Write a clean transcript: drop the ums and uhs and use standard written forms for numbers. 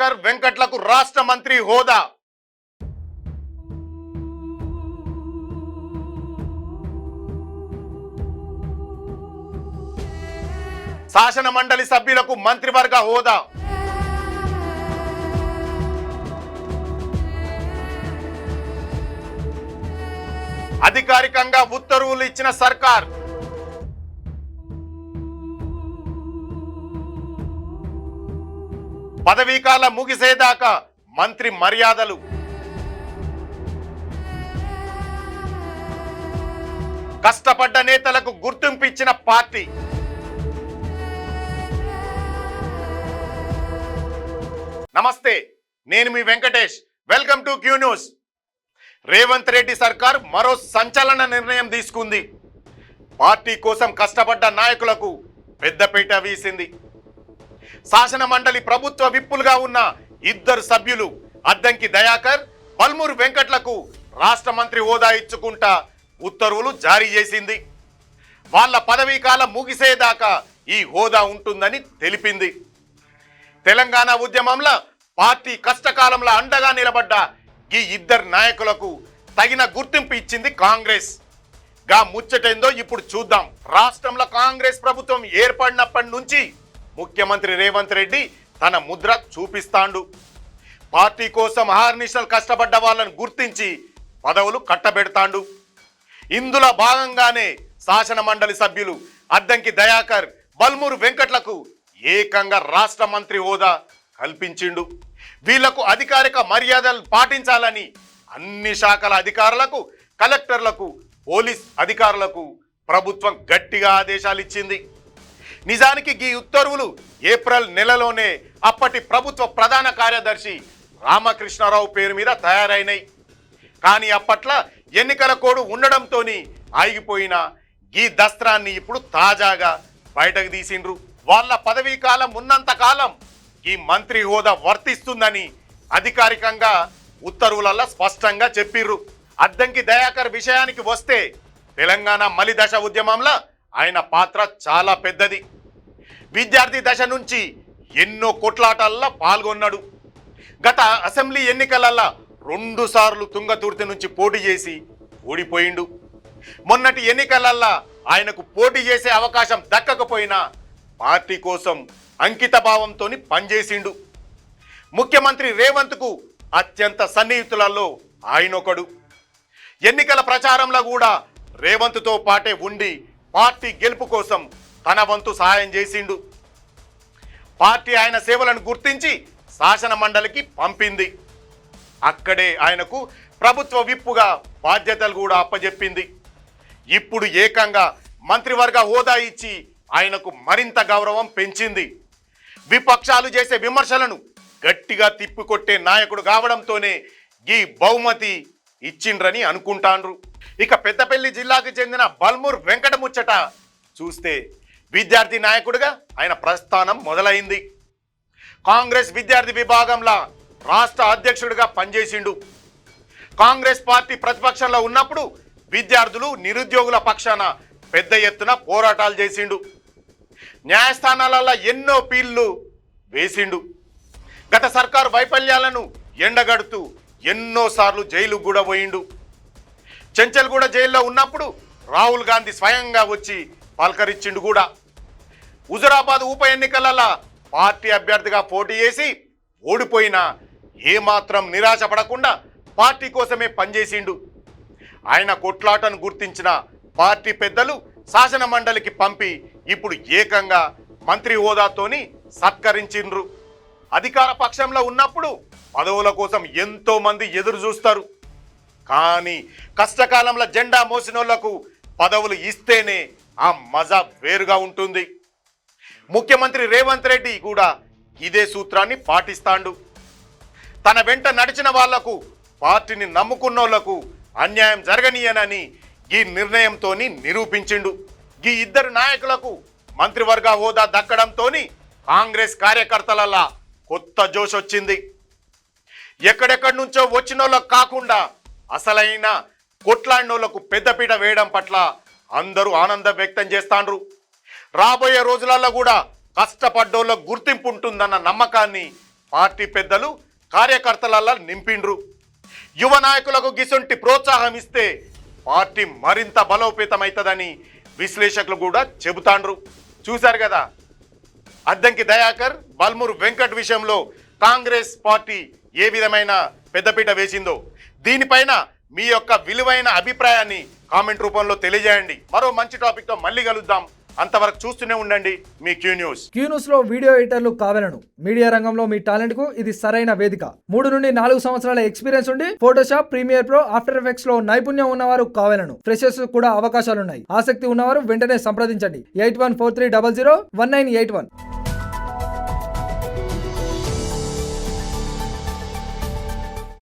దయాకర్ వెంకట్లకు రాష్ట్ర మంత్రి హోదా. శాసన మండలి సభ్యులకు మంత్రివర్గ హోదా. అధికారికంగా ఉత్తర్వులు ఇచ్చిన సర్కార్. పదవీకాలం ముగిసేదాకా మంత్రి మర్యాదలు. కష్టపడ్డ నేతలకు గుర్తింపు ఇచ్చిన పార్టీ. నమస్తే, నేను మీ Venkatesh. Welcome to Q news. Revanth Reddy సర్కార్ మరో సంచలన నిర్ణయం తీసుకుంది. పార్టీ కోసం కష్టపడ్డ నాయకులకు పెద్దపీట వీసింది. శాసన మండలి ప్రభుత్వ విప్పులుగా ఉన్న ఇద్దరు సభ్యులు అద్దంకి దయాకర్, బల్మూరు వెంకట్లకు రాష్ట్ర మంత్రి హోదా ఇచ్చుకుంటా ఉత్తర్వులు జారీ చేసింది. వాళ్ళ పదవీ కాలం ముగిసేదాకా ఈ హోదా ఉంటుందని తెలిపింది. తెలంగాణ ఉద్యమంలో పార్టీ కష్టకాలంలో అండగా నిలబడ్డ ఈ ఇద్దరు నాయకులకు తగిన గుర్తింపు ఇచ్చింది కాంగ్రెస్. గా ముచ్చటేందో ఇప్పుడు చూద్దాం. రాష్ట్రంలో కాంగ్రెస్ ప్రభుత్వం ఏర్పడినప్పటి నుంచి ముఖ్యమంత్రి రేవంత్ రెడ్డి తన ముద్ర చూపిస్తాండు. పార్టీ కోసం అహర్నిశలు కష్టపడ్డ వాళ్ళను గుర్తించి పదవులు కట్టబెడతాండు. ఇందులో భాగంగానే శాసన మండలి సభ్యులు అద్దంకి దయాకర్, బల్మూరు వెంకట్లకు ఏకంగా రాష్ట్ర మంత్రి హోదా కల్పించిండు. వీళ్లకు అధికారిక మర్యాదలు పాటించాలని అన్ని శాఖల అధికారులకు, కలెక్టర్లకు, పోలీస్ అధికారులకు ప్రభుత్వం గట్టిగా ఆదేశాలు ఇచ్చింది. నిజానికి ఈ ఉత్తర్వులు ఏప్రిల్ నెలలోనే అప్పటి ప్రభుత్వ ప్రధాన కార్యదర్శి రామకృష్ణారావు పేరు మీద తయారైనాయి. కానీ అప్పట్లో ఎన్నికల కోడ్ ఉండడంతో ఆగిపోయిన ఈ దస్త్రాన్ని ఇప్పుడు తాజాగా బయటకు తీసిండ్రు. వాళ్ళ పదవీ కాలం ఉన్నంత కాలం ఈ మంత్రి హోదా వర్తిస్తుందని అధికారికంగా ఉత్తర్వులలో స్పష్టంగా చెప్పిర్రు. అద్దంకి దయాకర్ విషయానికి వస్తే తెలంగాణ మలి దశ ఉద్యమంలో ఆయన పాత్ర చాలా పెద్దది. విద్యార్థి దశ నుంచి ఎన్నో కొట్లాటల్లో పాల్గొన్నాడు. గత అసెంబ్లీ ఎన్నికలలో 2 సార్లు తుంగతుర్తి నుంచి పోటీ చేసి ఓడిపోయిండు. మొన్నటి ఎన్నికలల్లో ఆయనకు పోటీ చేసే అవకాశం దక్కకపోయినా పార్టీ కోసం అంకిత భావంతో పనిచేసిండు. ముఖ్యమంత్రి రేవంత్కు అత్యంత సన్నిహితులలో ఆయనొకడు. ఎన్నికల ప్రచారంలో కూడా రేవంత్తో పాటే ఉండి పార్టీ గెలుపు కోసం తన వంతు సహాయం చేసిండు. పార్టీ ఆయన సేవలను గుర్తించి శాసన మండలికి పంపింది. అక్కడే ఆయనకు ప్రభుత్వ విప్పుగా బాధ్యతలు కూడా అప్పజెప్పింది. ఇప్పుడు ఏకంగా మంత్రివర్గ హోదా ఇచ్చి ఆయనకు మరింత గౌరవం పెంచింది. విపక్షాలు చేసే విమర్శలను గట్టిగా తిప్పికొట్టే నాయకుడు కావడంతోనే ఈ బహుమతి ఇచ్చిండ్రని అనుకుంటాండ్రు. ఇక పెద్దపల్లి జిల్లాకు చెందిన బల్మూర్ వెంకట ముచ్చట చూస్తే విద్యార్థి నాయకుడిగా ఆయన ప్రస్థానం మొదలైంది. కాంగ్రెస్ విద్యార్థి విభాగంలో రాష్ట్ర అధ్యక్షుడిగా పనిచేసిండు. కాంగ్రెస్ పార్టీ ప్రతిపక్షంలో ఉన్నప్పుడు విద్యార్థులు, నిరుద్యోగుల పక్షాన పెద్ద ఎత్తున పోరాటాలు చేసిండు. న్యాయస్థానాలలో ఎన్నో పీళ్లు వేసిండు. గత సర్కారు వైఫల్యాలను ఎండగడుతూ ఎన్నోసార్లు జైలుకు కూడా పోయిండు. చెంచల్గూడ జైల్లో ఉన్నప్పుడు రాహుల్ గాంధీ స్వయంగా వచ్చి పలకరించిండు కూడా. హుజురాబాద్ ఉప ఎన్నికలలో పార్టీ అభ్యర్థిగా పోటీ చేసి ఓడిపోయినా ఏమాత్రం నిరాశ పడకుండా పార్టీ కోసమే పనిచేసిండు. ఆయన కొట్లాటను గుర్తించిన పార్టీ పెద్దలు శాసన మండలికి పంపి ఇప్పుడు ఏకంగా మంత్రి హోదాతోని సత్కరించిండ్రు. అధికార పక్షంలో ఉన్నప్పుడు పదవుల కోసం ఎంతో మంది ఎదురు చూస్తారు. కానీ కష్టకాలంలో జెండా మోసినోళ్లకు పదవులు ఇస్తేనే ఆ మజా వేరుగా ఉంటుంది. ముఖ్యమంత్రి రేవంత్ రెడ్డి కూడా ఇదే సూత్రాన్ని పాటిస్తాండు. తన వెంట నడిచిన వాళ్లకు, పార్టీని నమ్ముకున్నోళ్లకు అన్యాయం జరగనీయనని ఈ నిర్ణయంతో నిరూపించిండు. ఈ ఇద్దరు నాయకులకు మంత్రివర్గ హోదా దక్కడంతో కాంగ్రెస్ కార్యకర్తలలా కొత్త జోష్ వచ్చింది. ఎక్కడెక్కడి నుంచో వచ్చినోళ్ళకు కాకుండా అసలైన కొట్లాడినోళ్లకు పెద్దపీట వేయడం పట్ల అందరూ ఆనందం వ్యక్తం చేస్తాండ్రు. రాబోయే రోజులలో కూడా కష్టపడ్డోళ్ళకు గుర్తింపు ఉంటుందన్న నమ్మకాన్ని పార్టీ పెద్దలు కార్యకర్తలలా నింపిండ్రు. యువ నాయకులకు గిసొంటి ప్రోత్సాహం ఇస్తే పార్టీ మరింత బలోపేతమవుతుందని విశ్లేషకులు కూడా చెబుతాండ్రు. చూశారు కదా, అద్దంకి దయాకర్, బల్మూరు వెంకట్ విషయంలో కాంగ్రెస్ పార్టీ ఏ విధమైన పెద్దపీట వేసిందో. దీనిపైన మీ యొక్క విలువైన అభిప్రాయాన్ని కామెంట్ రూపంలో తెలియజేయండి. మరో మంచి టాపిక్తో మళ్ళీ కలుద్దాం. అంతవరకు చూస్తూనే ఉండండి మీ క్యూ న్యూస్. క్యూ న్యూస్ లో వీడియో ఎడిటర్లు కావాలను. మీడియా రంగంలో మీ టాలెంట్ కు ఇది సరైన వేదిక. 3 నుండి 4 సంవత్సరాల ఎక్స్పీరియన్స్ ఉండి Photoshop, Premiere Pro, After Effects లో నైపుణ్యం ఉన్నవారు కావాలను. ఫ్రెషర్స్ కూడా అవకాశాలున్నాయి. ఆసక్తి ఉన్నవారు వెంటనే సంప్రదించండి. 8143001981.